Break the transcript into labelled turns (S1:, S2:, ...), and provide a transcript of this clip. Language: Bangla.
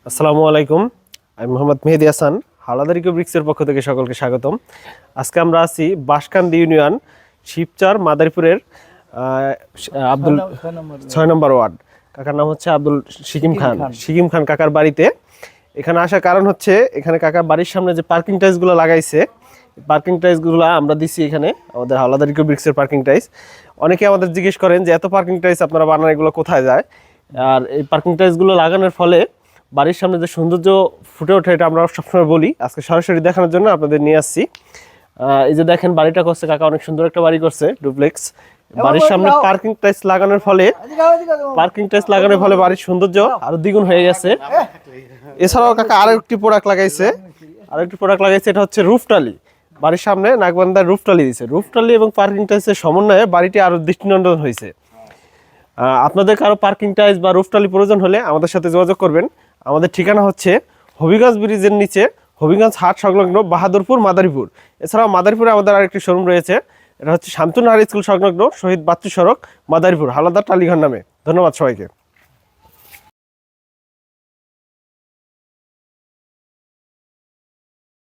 S1: আসসালামু আলাইকুম, আমি মোহাম্মদ মেহেদি হাসান, হাওলাদার ইকো ব্রিক্সের পক্ষ থেকে সকলকে স্বাগতম। আজকে আমরা আছি বাঁশকান্দি ইউনিয়ন শিবচর মাদারীপুরের আব্দুল 6 নম্বর ওয়ার্ড। কাকার নাম হচ্ছে আব্দুল সিকিম খান কাকার বাড়িতে। এখানে আসার কারণ হচ্ছে এখানে কাকার বাড়ির সামনে যে পার্কিং টাইলসগুলো লাগাইছে, পার্কিং টাইলসগুলো আমরা দিচ্ছি এখানে আমাদের হাওলাদার ইকো ব্রিক্সের পার্কিং টাইলস। অনেকে আমাদের জিজ্ঞেস করেন যে এত পার্কিং টাইলস আপনারা বানান, এগুলো কোথায় যায়? আর এই পার্কিং টাইলসগুলো লাগানোর ফলে বাড়ির সামনে যে সৌন্দর্য ফুটে ওঠে, এটা আমরা সবসময় বলি। আজকে সরাসরি দেখানোর জন্য আপনাদের নিয়ে আসছি। এই যে দেখেন বাড়িটা করছে কাকা, অনেক সুন্দর একটা বাড়ি করছে, ডুপ্লেক্স। বাড়ির সামনে পার্কিং টাইলস লাগানোর ফলে বাড়ির সৌন্দর্য আরো দ্বিগুণ হয়ে গেছে। এছাড়াও কাকা আরেকটি প্রোডাক্ট লাগাইছে, এটা হচ্ছে রুফটালি। বাড়ির সামনে নাগবান্ধার রুফটালি দিয়েছে। রুফটালি এবং পার্কিং টাইলসের সমন্বয়ে বাড়িটি আরো দৃষ্টিনন্দন হয়েছে। আপনাদের কারো পার্কিং টাইলস বা রুফটালি প্রয়োজন হলে আমাদের সাথে যোগাযোগ করবেন। আমাদের ঠিকানা হচ্ছে হবিগঞ্জ ব্রিজের নিচে, হবিগঞ্জ হাট সংলগ্ন বাহাদুরপুর, মাদারীপুর। এছাড়াও মাদারীপুরে আমাদের আরেকটি শোরুম রয়েছে, এটা হচ্ছে শামসুন্নাহার স্কুল সংলগ্ন শহীদ বাচ্চু সড়ক, মাদারীপুর, হাওলাদার টালিঘর নামে। ধন্যবাদ সবাইকে।